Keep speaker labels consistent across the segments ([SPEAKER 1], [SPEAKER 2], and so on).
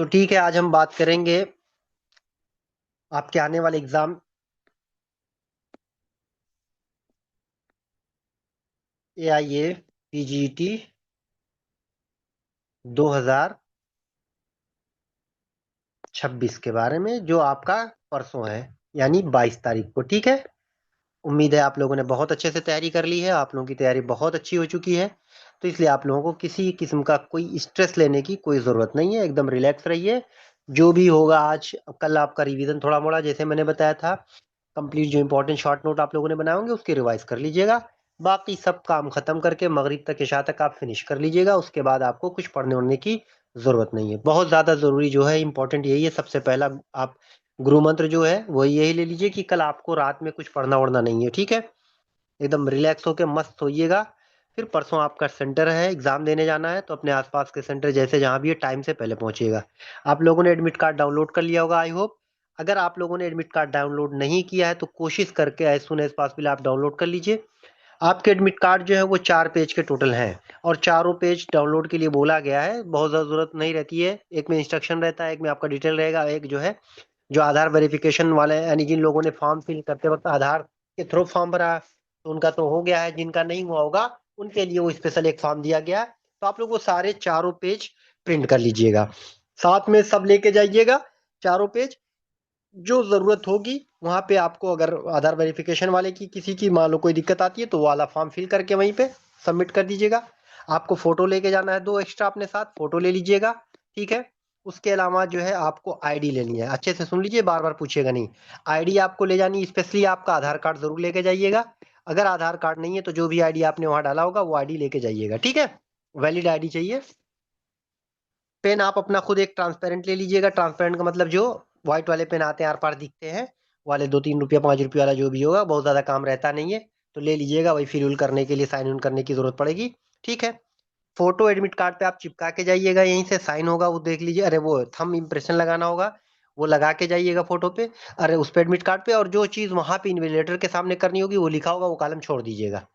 [SPEAKER 1] तो ठीक है, आज हम बात करेंगे आपके आने वाले एग्जाम AIA PGET 2026 के बारे में, जो आपका परसों है, यानी 22 तारीख को। ठीक है। उम्मीद है आप लोगों ने बहुत अच्छे से तैयारी कर ली है, आप लोगों की तैयारी बहुत अच्छी हो चुकी है। तो इसलिए आप लोगों को किसी किस्म का कोई स्ट्रेस लेने की कोई ज़रूरत नहीं है, एकदम रिलैक्स रहिए। जो भी होगा आज कल आपका रिवीजन थोड़ा मोड़ा जैसे मैंने बताया था, कंप्लीट जो इंपॉर्टेंट शॉर्ट नोट आप लोगों ने बनाए होंगे उसके रिवाइज कर लीजिएगा। बाकी सब काम खत्म करके मगरिब तक इशा तक आप फिनिश कर लीजिएगा, उसके बाद आपको कुछ पढ़ने वढ़ने की जरूरत नहीं है। बहुत ज्यादा जरूरी जो है, इंपॉर्टेंट यही है। सबसे पहला आप गुरु मंत्र जो है वही यही ले लीजिए कि कल आपको रात में कुछ पढ़ना वढ़ना नहीं है। ठीक है। एकदम रिलैक्स होकर मस्त होइएगा। फिर परसों आपका सेंटर है, एग्जाम देने जाना है, तो अपने आसपास के सेंटर जैसे जहां भी है टाइम से पहले पहुंचिएगा। आप लोगों ने एडमिट कार्ड डाउनलोड कर लिया होगा, आई होप। अगर आप लोगों ने एडमिट कार्ड डाउनलोड नहीं किया है तो कोशिश करके एज सुन एज पॉसिबल आप डाउनलोड कर लीजिए। आपके एडमिट कार्ड जो है वो 4 पेज के टोटल हैं, और चारों पेज डाउनलोड के लिए बोला गया है। बहुत ज़्यादा जरूरत नहीं रहती है, एक में इंस्ट्रक्शन रहता है, एक में आपका डिटेल रहेगा, एक जो है जो आधार वेरिफिकेशन वाले, यानी जिन लोगों ने फॉर्म फिल करते वक्त आधार के थ्रू फॉर्म भरा तो उनका तो हो गया है, जिनका नहीं हुआ होगा उनके लिए वो स्पेशल एक फॉर्म दिया गया है। तो आप लोग वो सारे चारों पेज प्रिंट कर लीजिएगा, साथ में सब लेके जाइएगा चारों पेज। जो जरूरत होगी वहां पे आपको, अगर आधार वेरिफिकेशन वाले की किसी की मान लो कोई दिक्कत आती है तो वो वाला फॉर्म फिल करके वहीं पे सबमिट कर दीजिएगा। आपको फोटो लेके जाना है, 2 एक्स्ट्रा अपने साथ फोटो ले लीजिएगा। ठीक है। उसके अलावा जो है आपको आईडी लेनी है, अच्छे से सुन लीजिए, बार बार पूछिएगा नहीं। आईडी आपको ले जानी, स्पेशली आपका आधार कार्ड जरूर लेके जाइएगा। अगर आधार कार्ड नहीं है तो जो भी आईडी आपने वहां डाला होगा वो आईडी लेके जाइएगा। ठीक है। वैलिड आईडी चाहिए। पेन आप अपना खुद एक ट्रांसपेरेंट ले लीजिएगा। ट्रांसपेरेंट का मतलब जो व्हाइट वाले पेन आते हैं आर पार दिखते हैं वाले, 2-3 रुपया 5 रुपये वाला जो भी होगा, बहुत ज्यादा काम रहता नहीं है, तो ले लीजिएगा। वही फिल करने के लिए, साइन इन करने की जरूरत पड़ेगी। ठीक है। फोटो एडमिट कार्ड पे आप चिपका के जाइएगा, यहीं से साइन होगा वो देख लीजिए। अरे वो थंब इम्प्रेशन लगाना होगा, वो लगा के जाइएगा फोटो पे। अरे उस पे एडमिट कार्ड पे, और जो चीज वहां पे इन्विजिलेटर के सामने करनी होगी वो लिखा होगा, वो कॉलम छोड़ दीजिएगा।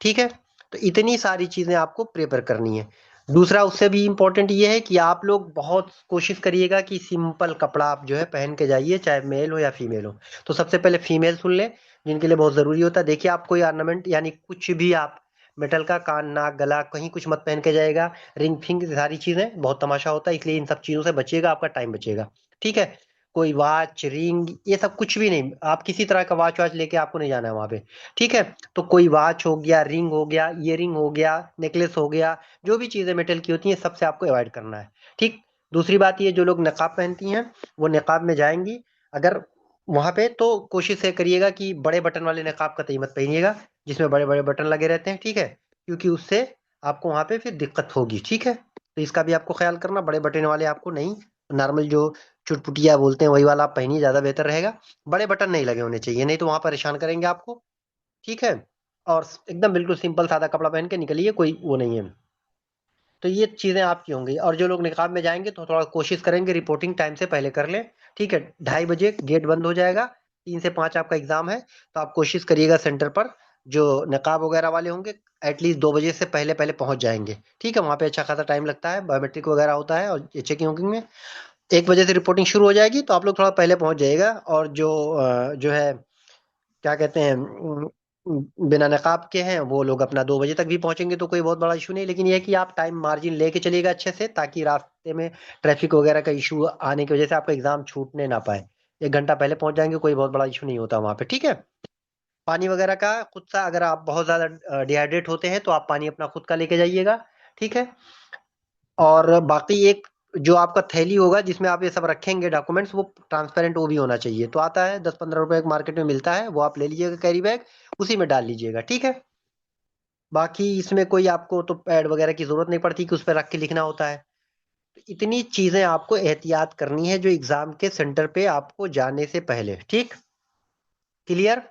[SPEAKER 1] ठीक है। तो इतनी सारी चीजें आपको प्रिपेयर करनी है। दूसरा उससे भी इम्पोर्टेंट ये है कि आप लोग बहुत कोशिश करिएगा कि सिंपल कपड़ा आप जो है पहन के जाइए, चाहे मेल हो या फीमेल हो। तो सबसे पहले फीमेल सुन ले, जिनके लिए बहुत जरूरी होता है। देखिए, आप कोई ऑर्नामेंट यानी कुछ भी आप मेटल का कान नाक गला कहीं कुछ मत पहन के जाएगा। रिंग फिंग सारी चीजें बहुत तमाशा होता है, इसलिए इन सब चीजों से बचिएगा, आपका टाइम बचेगा। ठीक है। कोई वॉच रिंग ये सब कुछ भी नहीं, आप किसी तरह का वॉच वॉच लेके आपको नहीं जाना है वहां पे। ठीक है। तो कोई वॉच हो गया, रिंग हो गया, ईयरिंग हो गया, नेकलेस हो गया, जो भी चीजें मेटल की होती हैं सबसे आपको अवॉइड करना है। ठीक। दूसरी बात ये, जो लोग नकाब पहनती हैं वो नकाब में जाएंगी अगर वहां पे, तो कोशिश ये करिएगा कि बड़े बटन वाले नकाब का मत पहनिएगा, जिसमें बड़े बड़े बटन लगे रहते हैं। ठीक है। क्योंकि उससे आपको वहां पे फिर दिक्कत होगी। ठीक है। तो इसका भी आपको ख्याल करना, बड़े बटन वाले आपको नहीं, नॉर्मल जो चुटपुटिया बोलते हैं वही वाला आप पहनिए, ज्यादा बेहतर रहेगा। बड़े बटन नहीं लगे होने चाहिए, नहीं तो वहां परेशान करेंगे आपको। ठीक है। और एकदम बिल्कुल सिंपल सादा कपड़ा पहन के निकलिए, कोई वो नहीं है। तो ये चीजें आपकी होंगी। और जो लोग निकाब में जाएंगे तो थोड़ा कोशिश करेंगे रिपोर्टिंग टाइम से पहले कर लें। ठीक है। 2:30 बजे गेट बंद हो जाएगा, 3 से 5 आपका एग्जाम है। तो आप कोशिश करिएगा सेंटर पर जो नकाब वगैरह वाले होंगे एटलीस्ट 2 बजे से पहले पहले पहुंच जाएंगे। ठीक है। वहां पे अच्छा खासा टाइम लगता है, बायोमेट्रिक वगैरह होता है और चेकिंग वोकिंग में। 1 बजे से रिपोर्टिंग शुरू हो जाएगी, तो आप लोग थोड़ा पहले पहुंच जाइएगा। और जो जो है क्या कहते हैं, बिना नकाब के हैं वो लोग अपना 2 बजे तक भी पहुंचेंगे तो कोई बहुत बड़ा इशू नहीं। लेकिन ये है कि आप टाइम मार्जिन लेके चलिएगा अच्छे से, ताकि रास्ते में ट्रैफिक वगैरह का इशू आने की वजह से आपका एग्जाम छूटने ना पाए। 1 घंटा पहले पहुंच जाएंगे, कोई बहुत बड़ा इशू नहीं होता वहां पे। ठीक है। पानी वगैरह का खुद सा, अगर आप बहुत ज्यादा डिहाइड्रेट होते हैं तो आप पानी अपना खुद का लेके जाइएगा। ठीक है। और बाकी एक जो आपका थैली होगा जिसमें आप ये सब रखेंगे डॉक्यूमेंट्स, वो ट्रांसपेरेंट वो भी होना चाहिए। तो आता है 10-15 रुपए मार्केट में मिलता है, वो आप ले लीजिएगा कैरी बैग, उसी में डाल लीजिएगा। ठीक है। बाकी इसमें कोई आपको तो पैड वगैरह की जरूरत नहीं पड़ती कि उस पर रख के लिखना होता है। तो इतनी चीजें आपको एहतियात करनी है जो एग्जाम के सेंटर पे आपको जाने से पहले। ठीक। क्लियर।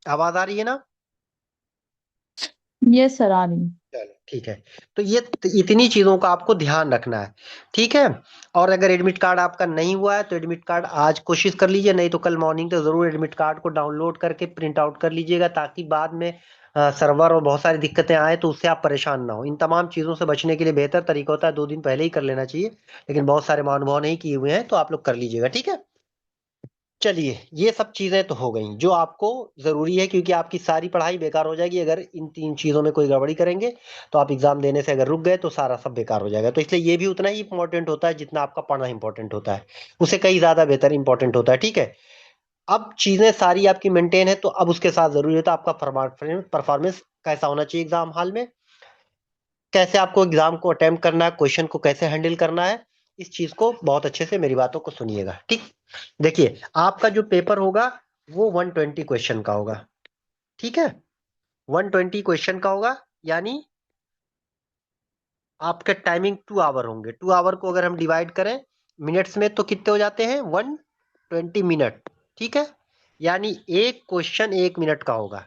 [SPEAKER 1] आवाज आ रही है ना?
[SPEAKER 2] यस सर, आ रही।
[SPEAKER 1] चलो ठीक है। तो ये इतनी चीजों का आपको ध्यान रखना है। ठीक है। और अगर एडमिट कार्ड आपका नहीं हुआ है तो एडमिट कार्ड आज कोशिश कर लीजिए, नहीं तो कल मॉर्निंग तो जरूर एडमिट कार्ड को डाउनलोड करके प्रिंट आउट कर लीजिएगा, ताकि बाद में सर्वर और बहुत सारी दिक्कतें आए तो उससे आप परेशान ना हो। इन तमाम चीजों से बचने के लिए बेहतर तरीका होता है 2 दिन पहले ही कर लेना चाहिए, लेकिन बहुत सारे महानुभाव नहीं किए हुए हैं तो आप लोग कर लीजिएगा, ठीक है। चलिए, ये सब चीजें तो हो गई जो आपको जरूरी है, क्योंकि आपकी सारी पढ़ाई बेकार हो जाएगी अगर इन 3 चीजों में कोई गड़बड़ी करेंगे। तो आप एग्जाम देने से अगर रुक गए तो सारा सब बेकार हो जाएगा। तो इसलिए ये भी उतना ही इंपॉर्टेंट होता है जितना आपका पढ़ना इंपॉर्टेंट होता है, उससे कहीं ज्यादा बेहतर इंपॉर्टेंट होता है, ठीक है। अब चीजें सारी आपकी मेंटेन है, तो अब उसके साथ जरूरी होता है आपका परफॉर्मेंस कैसा होना चाहिए एग्जाम हॉल में, कैसे आपको एग्जाम को अटेम्प्ट करना है, क्वेश्चन को कैसे हैंडल करना है। इस चीज को बहुत अच्छे से मेरी बातों को सुनिएगा, ठीक। देखिए, आपका जो पेपर होगा वो 120 क्वेश्चन का होगा, ठीक है। 120 क्वेश्चन का होगा, यानी आपके टाइमिंग 2 आवर होंगे। 2 आवर को अगर हम डिवाइड करें मिनट्स में तो कितने हो जाते हैं, 120 मिनट, ठीक है। यानी एक क्वेश्चन 1 मिनट का होगा,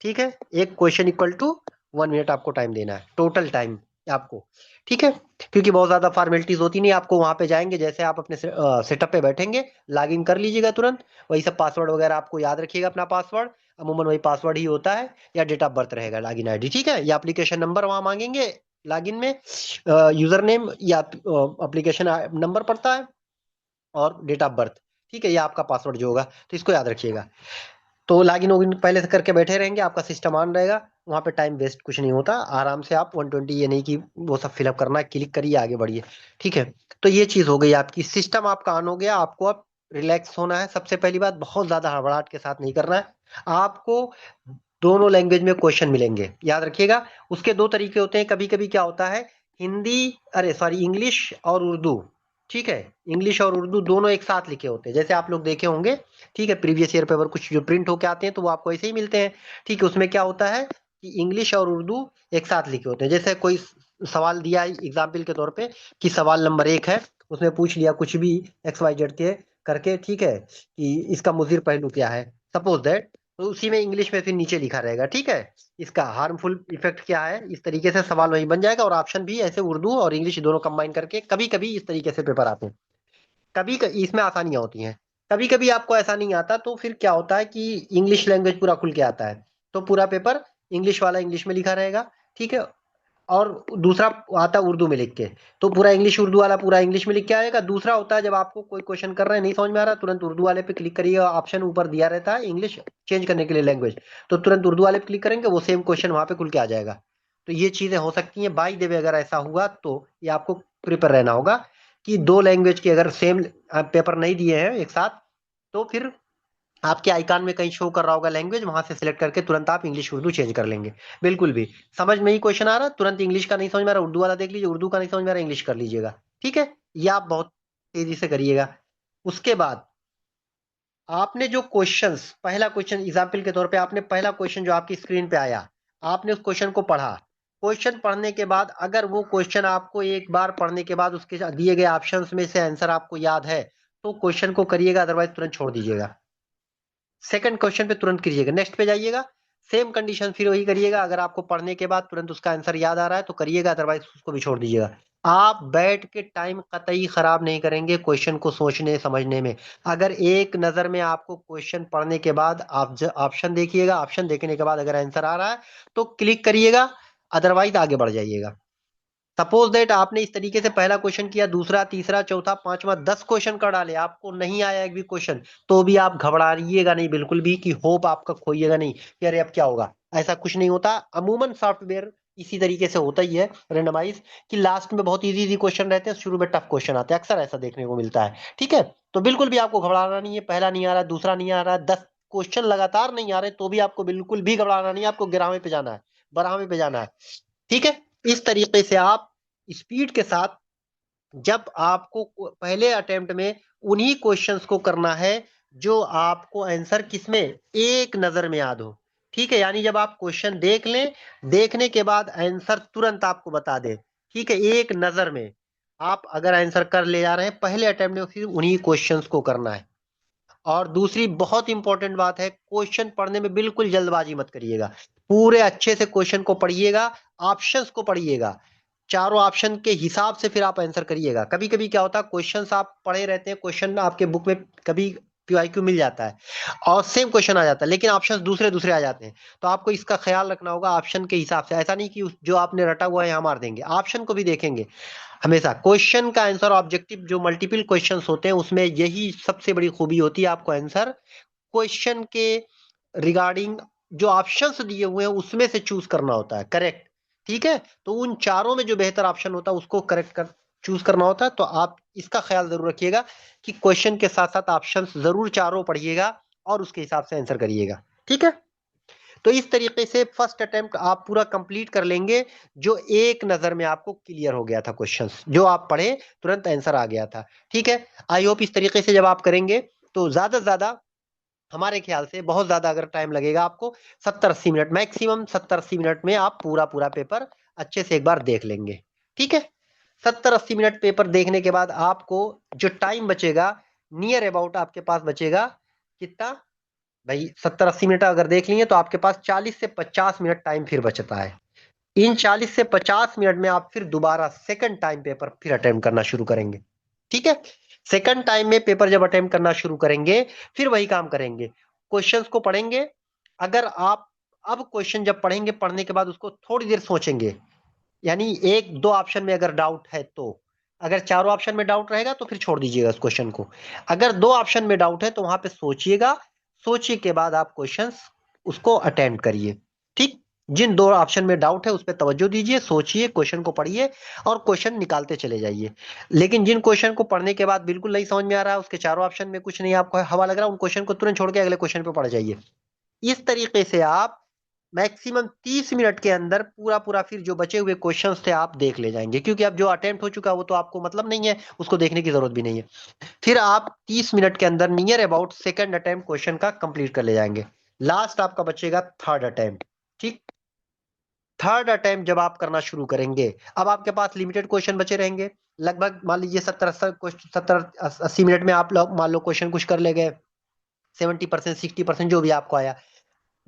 [SPEAKER 1] ठीक है। एक क्वेश्चन इक्वल टू 1 मिनट आपको टाइम देना है, टोटल टाइम आपको, ठीक है। क्योंकि बहुत ज्यादा फॉर्मेलिटीज होती नहीं, आपको वहां पे जाएंगे, जैसे आप अपने सेटअप पे बैठेंगे, लॉग इन कर लीजिएगा तुरंत। वही सब पासवर्ड वगैरह आपको याद रखिएगा, अपना पासवर्ड अमूमन वही पासवर्ड ही होता है, या डेट ऑफ बर्थ रहेगा लॉगिन आईडी, ठीक है। या एप्लीकेशन नंबर वहां मांगेंगे लॉगिन में, यूजर नेम या एप्लीकेशन नंबर पड़ता है, और डेट ऑफ बर्थ, ठीक है। ये आपका पासवर्ड जो होगा, तो इसको याद रखिएगा। तो लॉगिन वोगिन पहले से करके बैठे रहेंगे, आपका सिस्टम ऑन रहेगा, वहां पे टाइम वेस्ट कुछ नहीं होता, आराम से आप 120, ये नहीं कि वो सब फिलअप करना है, क्लिक करिए आगे बढ़िए, ठीक है। तो ये चीज हो गई आपकी, सिस्टम आपका ऑन हो गया। आपको अब रिलैक्स होना है। सबसे पहली बात, बहुत ज्यादा हड़बड़ाहट के साथ नहीं करना है आपको। दोनों लैंग्वेज में क्वेश्चन मिलेंगे, याद रखिएगा। उसके दो तरीके होते हैं, कभी कभी क्या होता है, हिंदी, अरे सॉरी, इंग्लिश और उर्दू, ठीक है। इंग्लिश और उर्दू दोनों एक साथ लिखे होते हैं, जैसे आप लोग देखे होंगे, ठीक है। प्रीवियस ईयर पेपर कुछ जो प्रिंट होके आते हैं तो वो आपको ऐसे ही मिलते हैं, ठीक है। उसमें क्या होता है कि इंग्लिश और उर्दू एक साथ लिखे होते हैं। जैसे कोई सवाल दिया है एग्जाम्पल के तौर पे, कि सवाल नंबर 1 है, उसमें पूछ लिया कुछ भी XYZ के करके, ठीक है, कि इसका मुजीर पहलू क्या है, सपोज दैट, तो उसी में इंग्लिश में फिर नीचे लिखा रहेगा, ठीक है। इसका हार्मफुल इफेक्ट क्या है, इस तरीके से सवाल वही बन जाएगा, और ऑप्शन भी ऐसे उर्दू और इंग्लिश दोनों कंबाइन करके कभी कभी इस तरीके से पेपर आते हैं। इसमें आसानियां होती हैं। कभी कभी आपको ऐसा नहीं आता, तो फिर क्या होता है कि इंग्लिश लैंग्वेज पूरा खुल के आता है, तो पूरा पेपर इंग्लिश वाला इंग्लिश में लिखा रहेगा, ठीक है। और दूसरा आता है उर्दू में लिख के, तो पूरा इंग्लिश उर्दू वाला पूरा इंग्लिश में लिख के आएगा। दूसरा होता है जब आपको कोई क्वेश्चन कर रहे हैं नहीं समझ में आ रहा, तुरंत उर्दू वाले पे क्लिक करिए, ऑप्शन ऊपर दिया रहता है इंग्लिश चेंज करने के लिए लैंग्वेज, तो तुरंत उर्दू वाले पे क्लिक करेंगे, वो सेम क्वेश्चन वहां पे खुल के आ जाएगा। तो ये चीजें हो सकती हैं बाई द वे। अगर ऐसा हुआ तो ये आपको प्रिपेयर रहना होगा कि दो लैंग्वेज की अगर सेम पेपर नहीं दिए हैं एक साथ, तो फिर आपके आइकन में कहीं शो कर रहा होगा लैंग्वेज, वहां से सिलेक्ट करके तुरंत आप इंग्लिश उर्दू चेंज कर लेंगे। बिल्कुल भी समझ में ही क्वेश्चन आ रहा है, तुरंत इंग्लिश का नहीं समझ में आ रहा, उर्दू वाला देख लीजिए, उर्दू का नहीं समझ में आ रहा, इंग्लिश कर लीजिएगा, ठीक है। ये आप बहुत तेजी से करिएगा। उसके बाद आपने जो क्वेश्चंस, पहला क्वेश्चन एग्जाम्पल के तौर पे, आपने पहला क्वेश्चन जो आपकी स्क्रीन पे आया, आपने उस क्वेश्चन को पढ़ा। क्वेश्चन पढ़ने के बाद अगर वो क्वेश्चन आपको एक बार पढ़ने के बाद उसके दिए गए ऑप्शंस में से आंसर आपको याद है, तो क्वेश्चन को करिएगा, अदरवाइज तुरंत छोड़ दीजिएगा। सेकंड क्वेश्चन पे तुरंत कीजिएगा, नेक्स्ट पे जाइएगा, सेम कंडीशन फिर वही करिएगा। अगर आपको पढ़ने के बाद तुरंत उसका आंसर याद आ रहा है तो करिएगा, अदरवाइज उसको भी छोड़ दीजिएगा। आप बैठ के टाइम कतई खराब नहीं करेंगे क्वेश्चन को सोचने समझने में। अगर एक नजर में आपको क्वेश्चन पढ़ने के बाद आप ऑप्शन देखिएगा, ऑप्शन देखने के बाद अगर आंसर आ रहा है तो क्लिक करिएगा, अदरवाइज आगे बढ़ जाइएगा। सपोज दैट आपने इस तरीके से पहला क्वेश्चन किया, दूसरा, तीसरा, चौथा, पांचवा, 10 क्वेश्चन कर डाले, आपको नहीं आया एक भी क्वेश्चन, तो भी आप घबराइएगा नहीं बिल्कुल भी, कि होप आपका खोइएगा नहीं कि अरे अब क्या होगा। ऐसा कुछ नहीं होता। अमूमन सॉफ्टवेयर इसी तरीके से होता ही है रेंडमाइज, कि लास्ट में बहुत इजी इजी क्वेश्चन रहते हैं, शुरू में टफ क्वेश्चन आते हैं, अक्सर ऐसा देखने को मिलता है, ठीक है। तो बिल्कुल भी आपको घबराना नहीं है, पहला नहीं आ रहा, दूसरा नहीं आ रहा, 10 क्वेश्चन लगातार नहीं आ रहे, तो भी आपको बिल्कुल भी घबराना नहीं है, आपको 11वें पे जाना है, 12वें पे जाना है, ठीक है। इस तरीके से आप स्पीड के साथ, जब आपको पहले अटेम्प्ट में उन्हीं क्वेश्चंस को करना है जो आपको आंसर किसमें, एक नजर में याद हो, ठीक है। यानी जब आप क्वेश्चन देख लें, देखने के बाद आंसर तुरंत आपको बता दे, ठीक है, एक नजर में। आप अगर आंसर कर ले जा रहे हैं पहले अटेम्प्ट में, फिर उन्हीं क्वेश्चंस को करना है। और दूसरी बहुत इंपॉर्टेंट बात है, क्वेश्चन पढ़ने में बिल्कुल जल्दबाजी मत करिएगा। पूरे अच्छे से क्वेश्चन को पढ़िएगा, ऑप्शंस को पढ़िएगा, चारों ऑप्शन के हिसाब से फिर आप आंसर करिएगा। कभी कभी क्या होता है, क्वेश्चंस आप पढ़े रहते हैं, क्वेश्चन आपके बुक में कभी PYQ मिल जाता है और सेम क्वेश्चन आ जाता है, लेकिन ऑप्शंस दूसरे दूसरे आ जाते हैं। तो आपको इसका ख्याल रखना होगा ऑप्शन के हिसाब से, ऐसा नहीं कि जो आपने रटा हुआ है यहाँ मार देंगे, ऑप्शन को भी देखेंगे हमेशा। क्वेश्चन का आंसर ऑब्जेक्टिव जो मल्टीपल क्वेश्चंस होते हैं उसमें यही सबसे बड़ी खूबी होती है, आपको आंसर क्वेश्चन के रिगार्डिंग जो ऑप्शंस दिए हुए हैं उसमें से चूज करना होता है, करेक्ट। ठीक है, तो उन चारों में जो बेहतर ऑप्शन होता है उसको करेक्ट कर चूज करना होता है। तो आप इसका ख्याल जरूर रखिएगा कि क्वेश्चन के साथ साथ ऑप्शंस जरूर चारों पढ़िएगा और उसके हिसाब से आंसर करिएगा। ठीक है, तो इस तरीके से फर्स्ट अटेम्प्ट आप पूरा कंप्लीट कर लेंगे, जो एक नजर में आपको क्लियर हो गया था, क्वेश्चंस जो आप पढ़े तुरंत आंसर आ गया था। ठीक है, आई होप इस तरीके से जब आप करेंगे तो ज्यादा से ज्यादा, हमारे ख्याल से बहुत ज्यादा अगर टाइम लगेगा आपको, 70-80 मिनट, मैक्सिमम 70-80 मिनट में आप पूरा पूरा पेपर अच्छे से एक बार देख लेंगे। ठीक है, 70-80 मिनट पेपर देखने के बाद आपको जो टाइम बचेगा, नियर अबाउट आपके पास बचेगा कितना भाई, 70-80 मिनट अगर देख लिए तो आपके पास 40 से 50 मिनट टाइम फिर बचता है। इन 40 से 50 मिनट में आप फिर दोबारा सेकंड टाइम पेपर फिर अटेम्प्ट करना शुरू करेंगे। ठीक है, सेकंड टाइम में पेपर जब अटेम्प्ट करना शुरू करेंगे फिर वही काम करेंगे, क्वेश्चंस को पढ़ेंगे। अगर आप अब क्वेश्चन जब पढ़ेंगे, पढ़ने के बाद उसको थोड़ी देर सोचेंगे, यानी एक दो ऑप्शन में अगर डाउट है तो, अगर चारों ऑप्शन में डाउट रहेगा तो फिर छोड़ दीजिएगा उस क्वेश्चन को। अगर दो ऑप्शन में डाउट है तो वहां पे सोचिएगा, सोचिए के बाद आप क्वेश्चंस उसको अटेम्प्ट करिए। ठीक, जिन दो ऑप्शन में डाउट है उस पर तवज्जो दीजिए, सोचिए, क्वेश्चन को पढ़िए और क्वेश्चन निकालते चले जाइए। लेकिन जिन क्वेश्चन को पढ़ने के बाद बिल्कुल नहीं समझ में आ रहा है, उसके चारों ऑप्शन में कुछ नहीं आपको हवा लग रहा, उन क्वेश्चन को तुरंत छोड़ के अगले क्वेश्चन पे पढ़ जाइए। इस तरीके से आप मैक्सिमम 30 मिनट के अंदर पूरा पूरा फिर जो बचे हुए क्वेश्चंस थे आप देख ले जाएंगे, क्योंकि अब जो अटेम्प्ट हो चुका वो तो आपको मतलब नहीं है, उसको देखने की जरूरत भी नहीं है। फिर आप 30 मिनट के अंदर near about second attempt question का कंप्लीट कर ले जाएंगे। लास्ट आपका बचेगा थर्ड अटेम्प्ट। ठीक, थर्ड अटेम्प्ट जब आप करना शुरू करेंगे, अब आपके पास लिमिटेड क्वेश्चन बचे रहेंगे, लगभग मान लीजिए 70-80 मिनट में आप लोग मान लो क्वेश्चन कुछ कर ले गए, 70%, 60% जो भी आपको आया,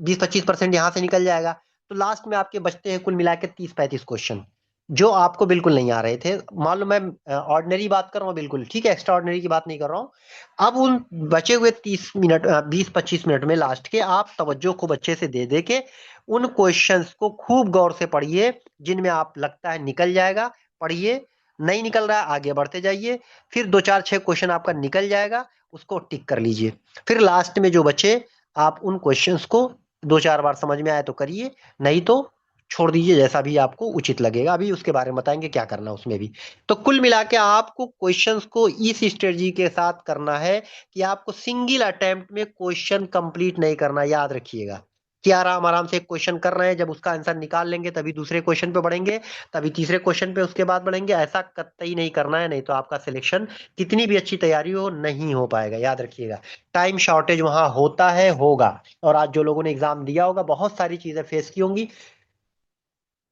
[SPEAKER 1] 20-25% यहां से निकल जाएगा। तो लास्ट में आपके बचते हैं कुल मिला के 30-35 क्वेश्चन जो आपको बिल्कुल नहीं आ रहे थे। मान लो मैं ऑर्डिनरी बात कर रहा हूँ बिल्कुल, ठीक है, एक्स्ट्रा ऑर्डिनरी की बात नहीं कर रहा हूँ। अब उन बचे हुए 30 मिनट, 20-25 मिनट में लास्ट के आप तवज्जो खूब अच्छे से दे दे के उन क्वेश्चंस को खूब गौर से पढ़िए, जिनमें आप लगता है निकल जाएगा पढ़िए, नहीं निकल रहा है आगे बढ़ते जाइए, फिर 2-4-6 क्वेश्चन आपका निकल जाएगा, उसको टिक कर लीजिए। फिर लास्ट में जो बचे आप उन क्वेश्चंस को 2-4 बार समझ में आए तो करिए, नहीं तो छोड़ दीजिए, जैसा भी आपको उचित लगेगा। अभी उसके बारे में बताएंगे क्या करना उसमें भी। तो कुल मिला के आपको क्वेश्चंस को इस स्ट्रेटजी के साथ करना है कि आपको सिंगल अटेम्प्ट में क्वेश्चन कंप्लीट नहीं करना, याद रखिएगा कि आराम आराम से एक क्वेश्चन कर रहे हैं, जब उसका आंसर निकाल लेंगे तभी दूसरे क्वेश्चन पे बढ़ेंगे, तभी तीसरे क्वेश्चन पे उसके बाद बढ़ेंगे, ऐसा कतई नहीं करना है, नहीं तो आपका सिलेक्शन कितनी भी अच्छी तैयारी हो नहीं हो पाएगा, याद रखिएगा। टाइम शॉर्टेज वहां होता है, होगा, और आज जो लोगों ने एग्जाम दिया होगा बहुत सारी चीजें फेस की होंगी,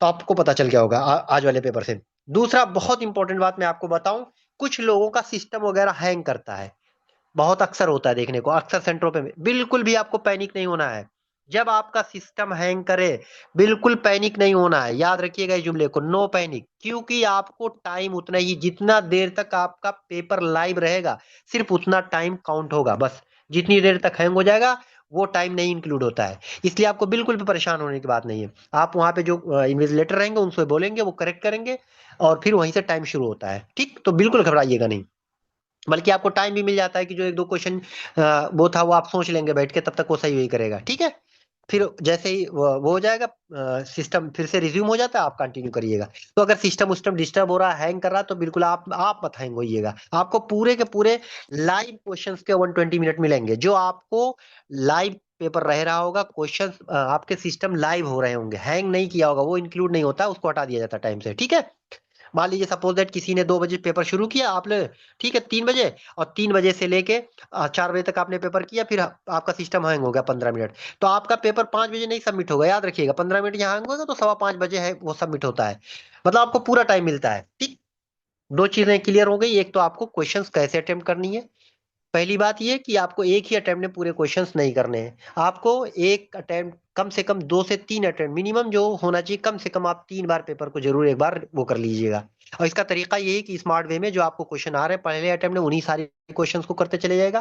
[SPEAKER 1] तो आपको पता चल गया होगा आज वाले पेपर से। दूसरा बहुत इंपॉर्टेंट बात मैं आपको बताऊं, कुछ लोगों का सिस्टम वगैरह हैंग करता है, बहुत अक्सर होता है देखने को, अक्सर सेंटरों पे। बिल्कुल भी आपको पैनिक नहीं होना है जब आपका सिस्टम हैंग करे, बिल्कुल पैनिक नहीं होना है, याद रखिएगा इस जुमले को, नो पैनिक, क्योंकि आपको टाइम उतना ही, जितना देर तक आपका पेपर लाइव रहेगा सिर्फ उतना टाइम काउंट होगा बस, जितनी देर तक हैंग हो जाएगा वो टाइम नहीं इंक्लूड होता है। इसलिए आपको बिल्कुल भी परेशान होने की बात नहीं है, आप वहां पे जो इन्विजिलेटर रहेंगे उनसे बोलेंगे, वो करेक्ट करेंगे और फिर वहीं से टाइम शुरू होता है। ठीक, तो बिल्कुल घबराइएगा नहीं, बल्कि आपको टाइम भी मिल जाता है कि जो एक दो क्वेश्चन वो था वो आप सोच लेंगे बैठ के, तब तक वो सही वही करेगा। ठीक है, फिर जैसे ही वो हो जाएगा, सिस्टम फिर से रिज्यूम हो जाता है, आप कंटिन्यू करिएगा। तो अगर सिस्टम उस्टम डिस्टर्ब हो रहा है, हैंग कर रहा है, तो बिल्कुल आप मत हैंग होइएगा, आपको पूरे के पूरे लाइव क्वेश्चंस के 120 मिनट मिलेंगे, जो आपको लाइव पेपर रह रहा होगा, क्वेश्चंस आपके सिस्टम लाइव हो रहे होंगे, हैंग नहीं किया होगा, वो इंक्लूड नहीं होता, उसको हटा दिया जाता टाइम से। ठीक है, मान लीजिए सपोज दैट किसी ने 2 बजे पेपर शुरू किया, आपने ठीक है 3 बजे, और 3 बजे से लेके 4 बजे तक आपने पेपर किया, फिर आपका सिस्टम हैंग हो गया 15 मिनट, तो आपका पेपर 5 बजे नहीं सबमिट होगा, याद रखिएगा, 15 मिनट यहाँ हैंग होगा तो 5:15 बजे है वो सबमिट होता है, मतलब आपको पूरा टाइम मिलता है। ठीक, दो चीजें क्लियर हो गई, एक तो आपको क्वेश्चंस कैसे अटेम्प्ट करनी है, पहली बात ये कि आपको एक ही अटेम्प्ट में पूरे क्वेश्चंस नहीं करने हैं, आपको एक अटेम्प्ट कम से कम 2 से 3 अटेम्प्ट मिनिमम जो होना चाहिए, कम से कम आप 3 बार पेपर को जरूर एक बार वो कर लीजिएगा, और इसका तरीका ये है कि स्मार्ट वे में जो आपको क्वेश्चन आ रहे हैं पहले अटेम्प्ट में उन्हीं सारे क्वेश्चंस को करते चले जाएगा,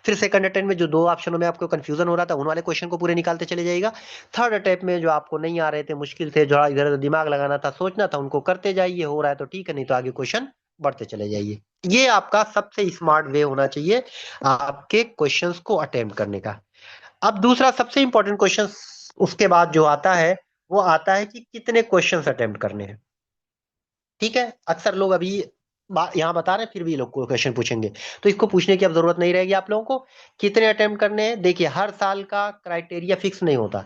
[SPEAKER 1] फिर सेकंड अटेम्प्ट में जो दो ऑप्शनों में आपको कंफ्यूजन हो रहा था उन वाले क्वेश्चन को पूरे निकालते चले जाएगा, थर्ड अटेम्प्ट में जो आपको नहीं आ रहे थे, मुश्किल थे, जो इधर उधर दिमाग लगाना था, सोचना था, उनको करते जाइए, हो रहा है तो ठीक है, नहीं तो आगे क्वेश्चन बढ़ते चले जाइए। ये आपका सबसे स्मार्ट वे होना चाहिए आपके क्वेश्चंस को अटेम्प्ट करने का। अब दूसरा सबसे इंपॉर्टेंट क्वेश्चन उसके बाद जो आता है वो आता है कि कितने क्वेश्चंस अटेम्प्ट करने हैं। ठीक है, अक्सर लोग अभी यहाँ बता रहे हैं फिर भी ये लोग को क्वेश्चन पूछेंगे, तो इसको पूछने की अब जरूरत नहीं रहेगी आप लोगों को। कितने अटेम्प्ट करने हैं, देखिए हर साल का क्राइटेरिया फिक्स नहीं होता,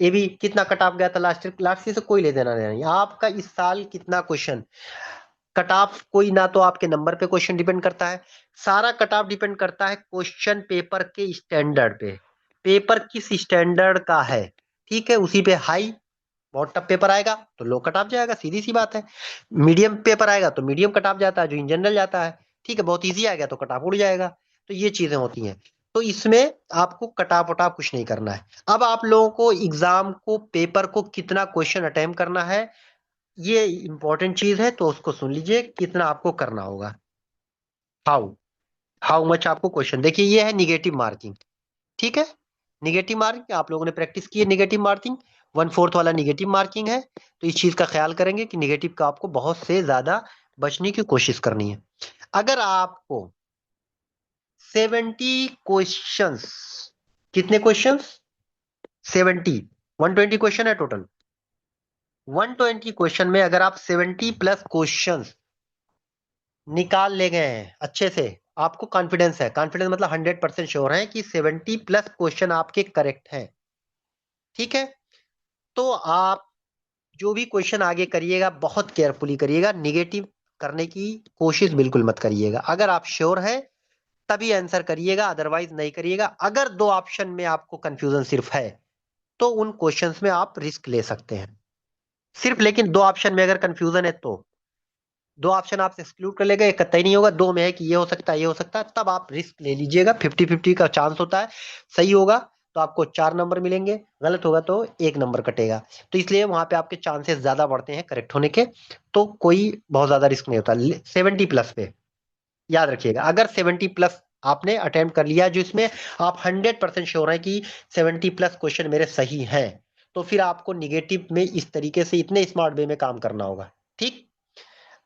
[SPEAKER 1] ये भी कितना कट ऑफ गया था लास्ट लास्ट से कोई ले देना नहीं, आपका इस साल कितना क्वेश्चन कट ऑफ, कोई ना तो आपके नंबर पे क्वेश्चन डिपेंड करता है, सारा कट ऑफ डिपेंड करता है क्वेश्चन पेपर के स्टैंडर्ड पे, पेपर किस स्टैंडर्ड का है, ठीक है, उसी पे हाई, बहुत टफ पेपर आएगा तो लो कट ऑफ जाएगा, सीधी सी बात है, मीडियम पेपर आएगा तो मीडियम कट ऑफ जाता है जो इन जनरल जाता है, ठीक है, बहुत इजी आ गया तो कट ऑफ उड़ जाएगा, तो ये चीजें होती हैं, तो इसमें आपको कट ऑफ वटाफ कुछ नहीं करना है। अब आप लोगों को एग्जाम को पेपर को कितना क्वेश्चन अटेम्प्ट करना है ये इंपॉर्टेंट चीज है, तो उसको सुन लीजिए कितना आपको करना होगा, हाउ हाउ मच आपको क्वेश्चन, देखिए ये है निगेटिव मार्किंग, ठीक है, निगेटिव मार्किंग आप लोगों ने प्रैक्टिस की है, निगेटिव मार्किंग 1/4 वाला निगेटिव मार्किंग है, तो इस चीज का ख्याल करेंगे कि निगेटिव का आपको बहुत से ज्यादा बचने की कोशिश करनी है। अगर आपको 70 क्वेश्चंस, कितने क्वेश्चंस 70, 120 क्वेश्चन है टोटल, 120 क्वेश्चन में अगर आप 70 प्लस क्वेश्चंस निकाल ले गए हैं अच्छे से, आपको कॉन्फिडेंस है, कॉन्फिडेंस मतलब 100% श्योर है कि 70 प्लस क्वेश्चन आपके करेक्ट हैं, ठीक है, तो आप जो भी क्वेश्चन आगे करिएगा बहुत केयरफुली करिएगा, निगेटिव करने की कोशिश बिल्कुल मत करिएगा, अगर आप श्योर है तभी आंसर करिएगा, अदरवाइज नहीं करिएगा। अगर दो ऑप्शन में आपको कंफ्यूजन सिर्फ है तो उन क्वेश्चंस में आप रिस्क ले सकते हैं सिर्फ, लेकिन दो ऑप्शन में अगर कंफ्यूजन है तो दो ऑप्शन आप एक्सक्लूड कर लेगा, एक कतई नहीं होगा, दो में है कि ये हो सकता है ये हो सकता है, तब आप रिस्क ले लीजिएगा, 50-50 का चांस होता है, सही होगा तो आपको 4 नंबर मिलेंगे, गलत होगा तो 1 नंबर कटेगा, तो इसलिए वहां पे आपके चांसेस ज्यादा बढ़ते हैं करेक्ट होने के, तो कोई बहुत ज्यादा रिस्क नहीं होता 70 प्लस पे, याद रखिएगा अगर 70 प्लस आपने अटेम्प्ट कर लिया जिसमें आप 100% श्योर है कि 70 प्लस क्वेश्चन मेरे सही हैं, तो फिर आपको निगेटिव में इस तरीके से इतने स्मार्ट वे में काम करना होगा, ठीक।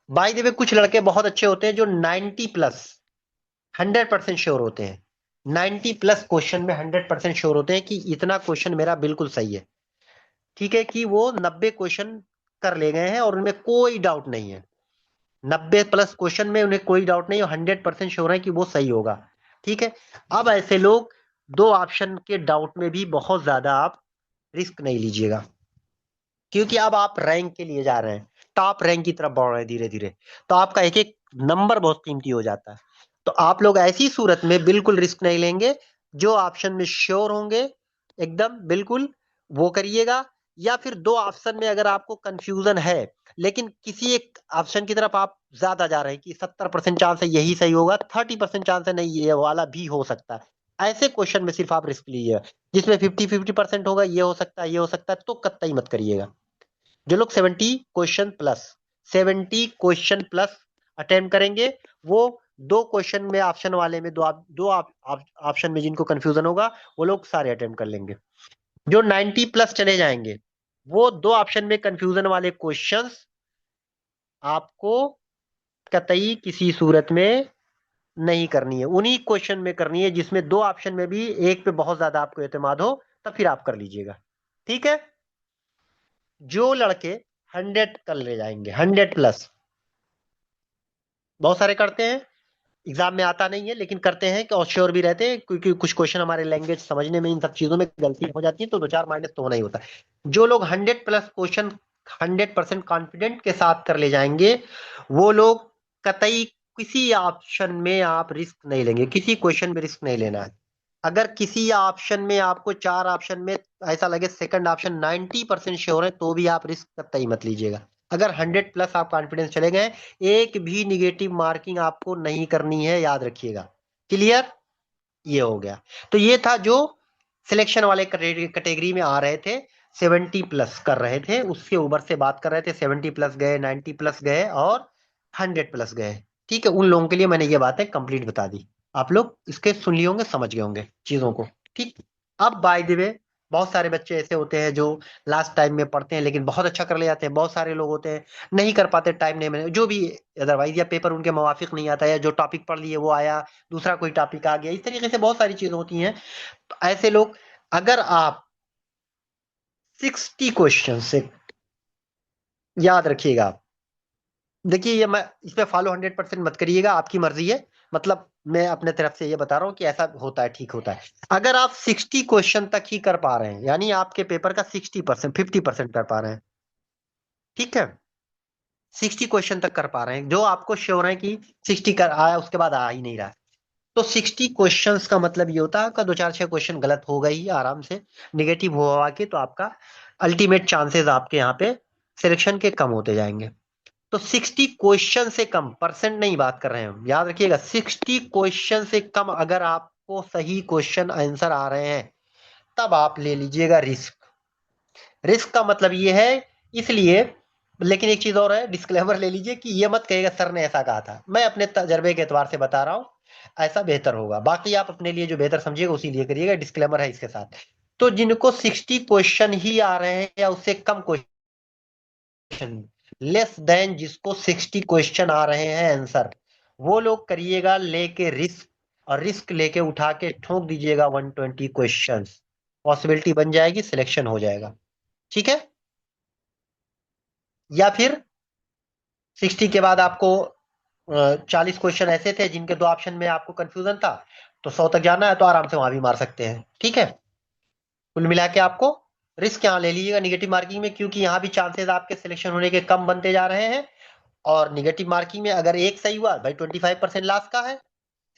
[SPEAKER 1] बाय द वे कुछ लड़के बहुत अच्छे होते हैं जो 90 प्लस 100% श्योर होते हैं, 90 प्लस क्वेश्चन में 100% श्योर होते हैं कि इतना क्वेश्चन मेरा बिल्कुल सही है, ठीक है, कि वो 90 क्वेश्चन कर ले गए हैं और उनमें कोई डाउट नहीं है, 90 प्लस क्वेश्चन में उन्हें कोई डाउट नहीं है, 100% श्योर है कि वो सही होगा, ठीक है। अब ऐसे लोग दो ऑप्शन के डाउट में भी बहुत ज्यादा आप रिस्क नहीं लीजिएगा, क्योंकि अब आप रैंक के लिए जा रहे हैं, टॉप रैंक की तरफ बढ़ रहे हैं धीरे धीरे, तो आपका एक एक नंबर बहुत कीमती हो जाता है, तो आप लोग ऐसी सूरत में बिल्कुल रिस्क नहीं लेंगे, जो ऑप्शन में श्योर होंगे एकदम बिल्कुल वो करिएगा, या फिर दो ऑप्शन में अगर आपको कंफ्यूजन है लेकिन किसी एक ऑप्शन की तरफ आप ज्यादा जा रहे हैं कि 70% चांस है यही सही होगा, 30% चांस है नहीं ये वाला भी हो सकता है, ऐसे क्वेश्चन में सिर्फ आप रिस्क लीजिए, जिसमें 50-50% होगा ये हो सकता है ये हो सकता है, तो कतई मत करिएगा। जो लोग 70 क्वेश्चन प्लस अटेम्प्ट करेंगे वो दो क्वेश्चन में ऑप्शन वाले में दो ऑप्शन में जिनको कंफ्यूजन होगा वो लोग सारे अटेम्प्ट कर लेंगे। जो 90 प्लस चले जाएंगे वो दो ऑप्शन में कंफ्यूजन वाले क्वेश्चंस आपको कतई किसी सूरत में नहीं करनी है, उन्हीं क्वेश्चन में करनी है जिसमें दो ऑप्शन में भी एक पे बहुत ज्यादा आपको एतमाद हो, तब फिर आप कर लीजिएगा, ठीक है। जो लड़के 100 कर ले जाएंगे 100 प्लस, बहुत सारे करते हैं, एग्जाम में आता नहीं है लेकिन करते हैं और श्योर भी रहते हैं, क्योंकि कुछ क्वेश्चन हमारे लैंग्वेज समझने में इन सब चीजों में गलती हो जाती है तो 2-4 माइनस तो होना ही होता है। जो लोग 100 प्लस क्वेश्चन 100% कॉन्फिडेंट के साथ कर ले जाएंगे वो लोग कतई किसी ऑप्शन में आप रिस्क नहीं लेंगे, किसी क्वेश्चन में रिस्क नहीं लेना है। अगर किसी ऑप्शन में आपको 4 ऑप्शन में ऐसा लगे सेकंड ऑप्शन 90% श्योर है तो भी आप रिस्क कतई मत लीजिएगा। अगर 100 प्लस आप कॉन्फिडेंस चले गए एक भी निगेटिव मार्किंग आपको नहीं करनी है, याद रखिएगा, क्लियर, ये हो गया। तो ये था जो सिलेक्शन वाले कैटेगरी में आ रहे थे 70 प्लस कर रहे थे, उसके ऊपर से बात कर रहे थे, 70 प्लस गए 90 प्लस गए और 100 प्लस गए। ठीक है, उन लोगों के लिए मैंने ये बातें कंप्लीट बता दी। आप लोग इसके सुन लिए होंगे, समझ गए होंगे चीजों को। ठीक। अब बाय द वे, बहुत सारे बच्चे ऐसे होते हैं जो लास्ट टाइम में पढ़ते हैं लेकिन बहुत अच्छा कर ले जाते हैं। बहुत सारे लोग होते हैं नहीं कर पाते, टाइम नहीं मैंने जो भी, अदरवाइज या पेपर उनके मुवाफिक नहीं आता, या जो टॉपिक पढ़ लिए वो आया, दूसरा कोई टॉपिक आ गया, इस तरीके से बहुत सारी चीजें होती हैं। तो ऐसे लोग, अगर आप 60 क्वेश्चन से, याद रखिएगा, देखिए ये मैं इस पे फॉलो 100% मत करिएगा, आपकी मर्जी है। मतलब मैं अपने तरफ से ये बता रहा हूँ कि ऐसा होता है, ठीक होता है। अगर आप 60 क्वेश्चन तक ही कर पा रहे हैं, यानी आपके पेपर का 60%, 50% कर पा रहे हैं, ठीक है, 60 क्वेश्चन तक कर पा रहे हैं, जो आपको श्योर है कि 60 कर आया, उसके बाद आ ही नहीं रहा है, तो 60 क्वेश्चंस का मतलब ये होता है आपका 2 4 6 क्वेश्चन गलत हो गई आराम से, निगेटिव हुआ के, तो आपका अल्टीमेट चांसेस आपके यहाँ पे सिलेक्शन के कम होते जाएंगे। तो 60 क्वेश्चन से कम, परसेंट नहीं बात कर रहे हैं हम, याद रखिएगा, 60 क्वेश्चन से कम अगर आपको सही क्वेश्चन आंसर आ रहे हैं, तब आप ले लीजिएगा रिस्क। रिस्क का मतलब ये है, इसलिए, लेकिन एक चीज और है, डिस्क्लेमर ले लीजिए कि ये मत कहिएगा सर ने ऐसा कहा था, मैं अपने तजर्बे के एतबार से बता रहा हूं, ऐसा बेहतर होगा, बाकी आप अपने लिए जो बेहतर समझिएगा उसी लिए करिएगा, डिस्क्लेमर है इसके साथ। तो जिनको 60 क्वेश्चन ही आ रहे हैं या उससे कम क्वेश्चन, लेस देन जिसको 60 क्वेश्चन आ रहे हैं आंसर, वो लोग करिएगा लेके रिस्क, और रिस्क लेके उठा के ठोक दीजिएगा 120 क्वेश्चन, पॉसिबिलिटी बन जाएगी, सिलेक्शन हो जाएगा। ठीक है। या फिर 60 के बाद आपको 40 क्वेश्चन ऐसे थे जिनके दो ऑप्शन में आपको कंफ्यूजन था, तो 100 तक जाना है तो आराम से वहां भी मार सकते हैं। ठीक है। कुल मिला के आपको रिस्क यहाँ ले लीजिएगा निगेटिव मार्किंग में, क्योंकि यहाँ भी चांसेस आपके सिलेक्शन होने के कम बनते जा रहे हैं। और निगेटिव मार्किंग में अगर एक सही हुआ भाई, 25% लास्ट का है,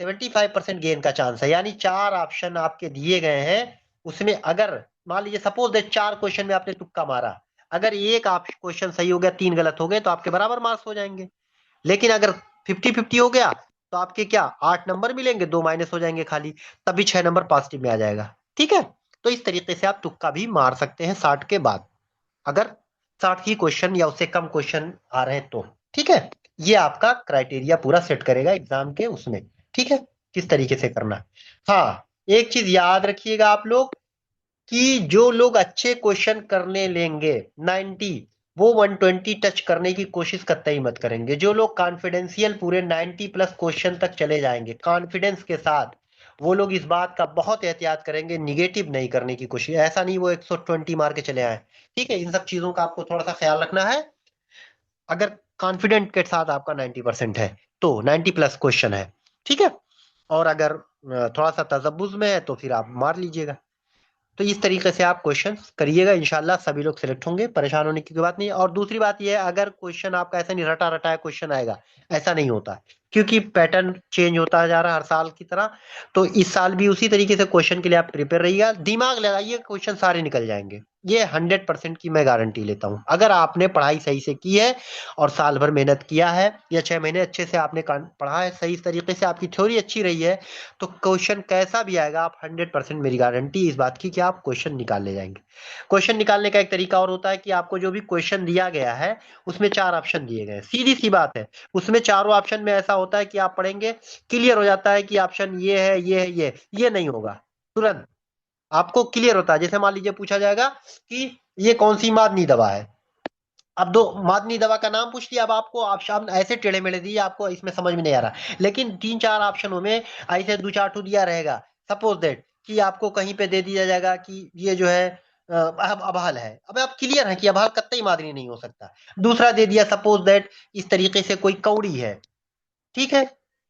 [SPEAKER 1] 75% गेन का चांस है, यानी 4 ऑप्शन आपके दिए गए हैं, उसमें अगर मान लीजिए सपोज दैट 4 क्वेश्चन में आपने तुक्का मारा, अगर एक आप क्वेश्चन सही हो गया, 3 गलत हो गए, तो आपके बराबर मार्क्स हो जाएंगे। लेकिन अगर 50-50 हो गया, तो आपके क्या 8 नंबर मिलेंगे, 2 माइनस हो जाएंगे खाली, तब भी 6 नंबर पॉजिटिव में आ जाएगा। ठीक है। तो इस तरीके से आप तुक्का भी मार सकते हैं 60 के बाद, अगर 60 ही क्वेश्चन या उससे कम क्वेश्चन आ रहे हैं तो। ठीक है। ये आपका क्राइटेरिया पूरा सेट करेगा एग्जाम के उसमें। ठीक है, किस तरीके से करना है। हाँ, एक चीज याद रखिएगा आप लोग, कि जो लोग अच्छे क्वेश्चन करने लेंगे 90, वो 120 टच करने की कोशिश कतई मत करेंगे। जो लोग कॉन्फिडेंशियल पूरे 90 प्लस क्वेश्चन तक चले जाएंगे कॉन्फिडेंस के साथ, वो लोग इस बात का बहुत एहतियात करेंगे, निगेटिव नहीं करने की कोशिश, ऐसा नहीं वो 120 मार के चले आए। ठीक है, इन सब चीजों का आपको थोड़ा सा ख्याल रखना है। अगर कॉन्फिडेंट के साथ आपका 90% है, तो 90 प्लस क्वेश्चन है। ठीक है। और अगर थोड़ा सा तजब्बुज में है, तो फिर आप मार लीजिएगा। तो इस तरीके से आप क्वेश्चन करिएगा, इंशाल्लाह सभी लोग सिलेक्ट होंगे, परेशान होने की कोई बात नहीं है। और दूसरी बात यह है, अगर क्वेश्चन आपका ऐसा नहीं रटा रटाया क्वेश्चन आएगा, ऐसा नहीं होता है, क्योंकि पैटर्न चेंज होता जा रहा है हर साल की तरह। तो इस साल भी उसी तरीके से क्वेश्चन के लिए आप प्रिपेयर रहिएगा, दिमाग लगाइए, क्वेश्चन सारे निकल जाएंगे, ये 100% की मैं गारंटी लेता हूं। अगर आपने पढ़ाई सही से की है और साल भर मेहनत किया है, या 6 महीने अच्छे से आपने पढ़ा है, सही तरीके से आपकी थ्योरी अच्छी रही है, तो क्वेश्चन कैसा भी आएगा, आप 100%, मेरी गारंटी इस बात की कि आप क्वेश्चन निकाल ले जाएंगे। क्वेश्चन निकालने का एक तरीका और होता है कि आपको जो भी क्वेश्चन दिया गया है, उसमें 4 ऑप्शन दिए गए हैं, सीधी सी बात है, उसमें चारों ऑप्शन में ऐसा होता है कि आप पढ़ेंगे, क्लियर हो जाता है कि ऑप्शन ये है, ये है, ये नहीं होगा, तुरंत आपको क्लियर होता है। जैसे मान लीजिए पूछा जाएगा कि ये कौन सी मादनी दवा है, अब दो मादनी दवा का नाम पूछ लिया, अब आपको ऑप्शन ऐसे टेढ़े मेढ़े दिए, आपको इसमें समझ में नहीं आ रहा, लेकिन 3 4 ऑप्शनों में ऐसे 2 4 दिया रहेगा। सपोज दैट कि आपको कहीं पे दे दिया जाएगा कि ये जो है अबहल है, अब आप क्लियर है कि अबहल कतई मादनी नहीं हो सकता। दूसरा दे दिया सपोज दैट इस तरीके से कोई कौड़ी है, ठीक है,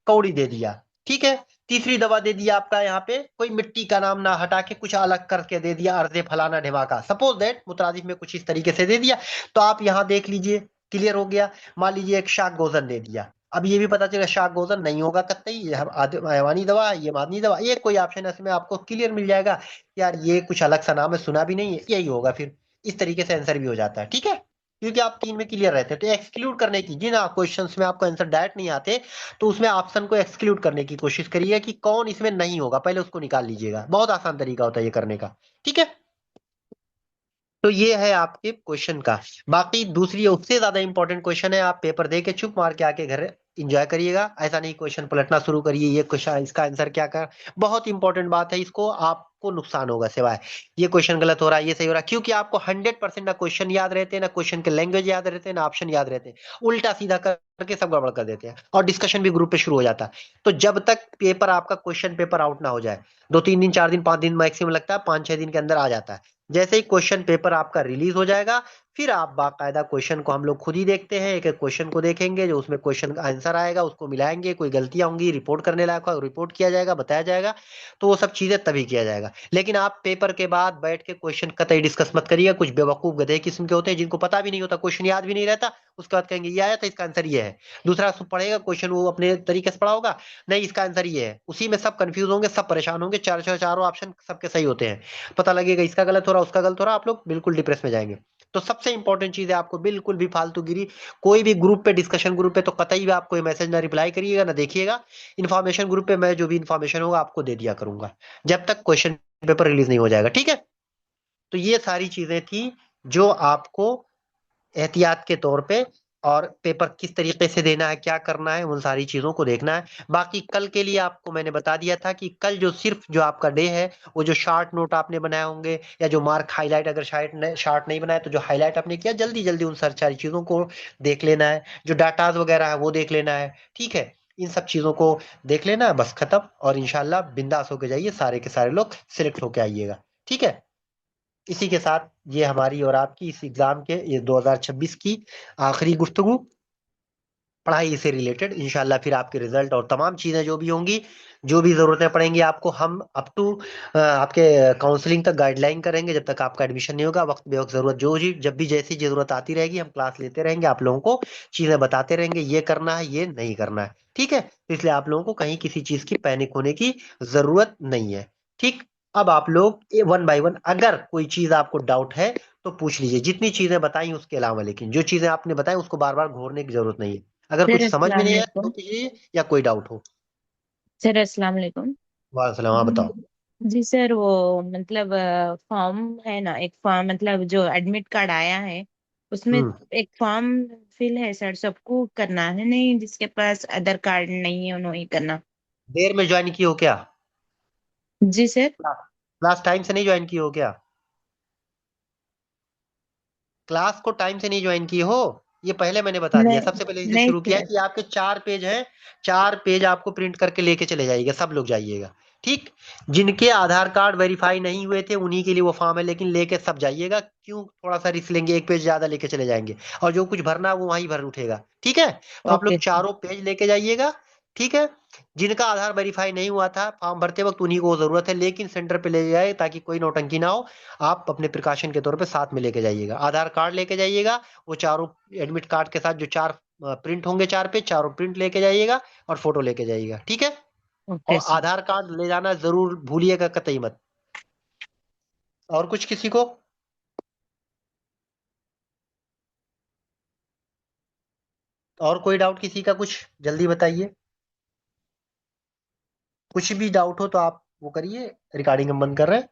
[SPEAKER 1] कौड़ी दे दिया, ठीक है। तीसरी दवा दे दिया आपका यहाँ पे कोई मिट्टी का नाम ना हटा के कुछ अलग करके दे दिया, अर्जे फलाना ढिमाका, सपोज दैट मुतरादिफ में कुछ इस तरीके से दे दिया, तो आप यहाँ देख लीजिए, क्लियर हो गया। मान लीजिए एक शाक गोजन दे दिया, अब ये भी पता चला शाक गोजन नहीं होगा कतई, ये हैवानी दवा है, ये मादनी दवा, ये कोई ऑप्शन है इसमें आपको क्लियर मिल जाएगा, यार ये कुछ अलग सा नाम है, सुना भी नहीं है, यही होगा, फिर इस तरीके से आंसर भी हो जाता है। ठीक है, क्योंकि आप 3 में क्लियर रहते हैं। तो एक्सक्लूड करने की, जिन क्वेश्चंस में आपको आंसर डायरेक्ट नहीं आते, तो उसमें ऑप्शन को एक्सक्लूड करने की कोशिश करिए कि कौन इसमें नहीं होगा, पहले उसको निकाल लीजिएगा, बहुत आसान तरीका होता है ये करने का। ठीक है। तो ये है आपके क्वेश्चन का। बाकी दूसरी उससे ज्यादा इंपॉर्टेंट क्वेश्चन है, आप पेपर दे के चुप मार के आके घर एंजॉय करिएगा। ऐसा नहीं क्वेश्चन पलटना शुरू करिए, ये क्वेश्चन इसका आंसर क्या कर। बहुत इंपॉर्टेंट बात है, इसको आपको नुकसान होगा सिवाय ये क्वेश्चन गलत हो रहा है, ये सही हो रहा है, क्योंकि आपको 100% ना क्वेश्चन याद रहते हैं, ना क्वेश्चन के लैंग्वेज याद रहते हैं, ना ऑप्शन याद रहते हैं। उल्टा सीधा करके सब गड़बड़ कर देते हैं, और डिस्कशन भी ग्रुप पे शुरू हो जाता है। तो जब तक पेपर आपका क्वेश्चन पेपर आउट ना हो जाए, 2-3 दिन 4 दिन 5 दिन मैक्सिमम लगता है, 5-6 दिन के अंदर आ जाता है। जैसे ही क्वेश्चन पेपर आपका रिलीज हो जाएगा, फिर आप बाकायदा क्वेश्चन को हम लोग खुद ही देखते हैं, एक एक क्वेश्चन को देखेंगे, जो उसमें क्वेश्चन का आंसर आएगा उसको मिलाएंगे, कोई गलतियां होंगी रिपोर्ट करने लायक हो रिपोर्ट किया जाएगा, बताया जाएगा। तो वो सब चीजें तभी किया जाएगा। लेकिन आप पेपर के बाद बैठ के क्वेश्चन कतई डिस्कस मत करिएगा। कुछ बेवकूफ गधे किस्म के होते हैं जिनको पता भी नहीं होता, क्वेश्चन याद भी नहीं रहता, उसके बाद कहेंगे ये आया था इसका आंसर ये है। दूसरा पढ़ेगा क्वेश्चन, वो अपने तरीके से पढ़ा होगा, नहीं इसका आंसर ये है, उसी में सब कंफ्यूज होंगे, सब परेशान होंगे, चारों ऑप्शन सबके सही होते हैं, पता लगेगा इसका गलत हो रहा उसका गलत हो रहा, आप लोग बिल्कुल डिप्रेस में जाएंगे। तो सबसे इंपॉर्टेंट चीज है, आपको बिल्कुल भी फालतूगिरी, कोई भी ग्रुप पे डिस्कशन ग्रुप पे तो कतई भी आप कोई मैसेज ना रिप्लाई करिएगा ना देखिएगा। इन्फॉर्मेशन ग्रुप पे मैं जो भी इन्फॉर्मेशन होगा आपको दे दिया करूंगा, जब तक क्वेश्चन पेपर रिलीज नहीं हो जाएगा, ठीक है। तो ये सारी चीजें थी जो आपको एहतियात के तौर पे, और पेपर किस तरीके से देना है, क्या करना है, उन सारी चीजों को देखना है। बाकी कल के लिए आपको मैंने बता दिया था कि कल जो सिर्फ जो आपका डे है, वो जो शार्ट नोट आपने बनाए होंगे, या जो मार्क हाईलाइट, अगर शार्ट नहीं बनाए तो जो हाईलाइट आपने किया, जल्दी जल्दी उन सारी चीजों को देख लेना है। जो डाटाज वगैरह है वो देख लेना है, ठीक है। इन सब चीजों को देख लेना है, बस खत्म। और इंशाल्लाह बिंदास होके जाइए, सारे के सारे लोग सिलेक्ट होके आइएगा, ठीक है। इसी के साथ ये हमारी और आपकी इस एग्जाम के, ये 2026 की आखिरी गुफ्तगू, पढ़ाई से रिलेटेड। इंशाल्लाह फिर आपके रिजल्ट और तमाम चीजें जो भी होंगी, जो भी जरूरतें पड़ेंगी आपको, हम अप टू आपके काउंसलिंग तक गाइडलाइन करेंगे, जब तक आपका एडमिशन नहीं होगा, वक्त बेवक्त जरूरत जो जी जब भी जैसी जरूरत आती रहेगी, हम क्लास लेते रहेंगे, आप लोगों को चीजें बताते रहेंगे, ये करना है ये नहीं करना है, ठीक है। तो इसलिए आप लोगों को कहीं किसी चीज की पैनिक होने की जरूरत नहीं है, ठीक। अब आप लोग वन बाय वन, अगर कोई चीज आपको डाउट है तो पूछ लीजिए, जितनी चीजें बताई उसके अलावा, लेकिन जो चीजें आपने बताई उसको बार बार घूरने की जरूरत नहीं है। अगर
[SPEAKER 2] सर
[SPEAKER 1] कुछ समझ में
[SPEAKER 2] अस्सलाम
[SPEAKER 1] नहीं आया तो
[SPEAKER 2] वालेकुम।
[SPEAKER 1] कीजिए, या कोई डाउट हो।
[SPEAKER 2] सर अस्सलाम वालेकुम।
[SPEAKER 1] वाह सलाम, हाँ बताओ।
[SPEAKER 2] जी सर, वो मतलब फॉर्म है ना, एक फॉर्म मतलब जो एडमिट कार्ड आया है उसमें
[SPEAKER 1] हम्म।
[SPEAKER 2] एक फॉर्म फिल है सर, सबको करना है, नहीं जिसके पास आधार कार्ड नहीं है उन्हें ही करना।
[SPEAKER 1] देर में ज्वाइन की हो क्या?
[SPEAKER 2] जी सर।
[SPEAKER 1] क्लास टाइम से नहीं ज्वाइन की हो क्या? क्लास को टाइम से नहीं ज्वाइन की हो, ये पहले मैंने बता दिया,
[SPEAKER 2] नहीं
[SPEAKER 1] सबसे पहले इसे
[SPEAKER 2] नहीं
[SPEAKER 1] शुरू किया
[SPEAKER 2] सर।
[SPEAKER 1] कि आपके 4 पेज हैं, 4 पेज आपको प्रिंट करके लेके चले जाइएगा, सब लोग जाइएगा, ठीक। जिनके आधार कार्ड वेरीफाई नहीं हुए थे उन्हीं के लिए वो फॉर्म है, लेकिन लेके सब जाइएगा, क्यों थोड़ा सा रिस्क लेंगे, 1 पेज ज्यादा लेके चले जाएंगे, और जो कुछ भरना है वो वहीं भर उठेगा, ठीक है। तो आप
[SPEAKER 2] ओके
[SPEAKER 1] लोग
[SPEAKER 2] सर।
[SPEAKER 1] चारों पेज लेके जाइएगा, ठीक है। जिनका आधार वेरीफाई नहीं हुआ था फॉर्म भरते वक्त, उन्हीं को जरूरत है, लेकिन सेंटर पे ले जाए ताकि कोई नौटंकी ना हो। आप अपने प्रिकॉशन के तौर पे साथ में लेके जाइएगा, आधार कार्ड लेके जाइएगा, वो चारों एडमिट कार्ड के साथ जो 4 प्रिंट होंगे, 4 पेज, चारों प्रिंट लेके जाइएगा, और फोटो लेके जाइएगा, ठीक है।
[SPEAKER 2] ओके
[SPEAKER 1] और
[SPEAKER 2] सर।
[SPEAKER 1] आधार कार्ड ले जाना जरूर भूलिएगा कतई मत। और कुछ किसी को? और कोई डाउट किसी का, कुछ जल्दी बताइए। कुछ भी डाउट हो तो आप वो करिए, रिकॉर्डिंग हम बंद कर रहे हैं।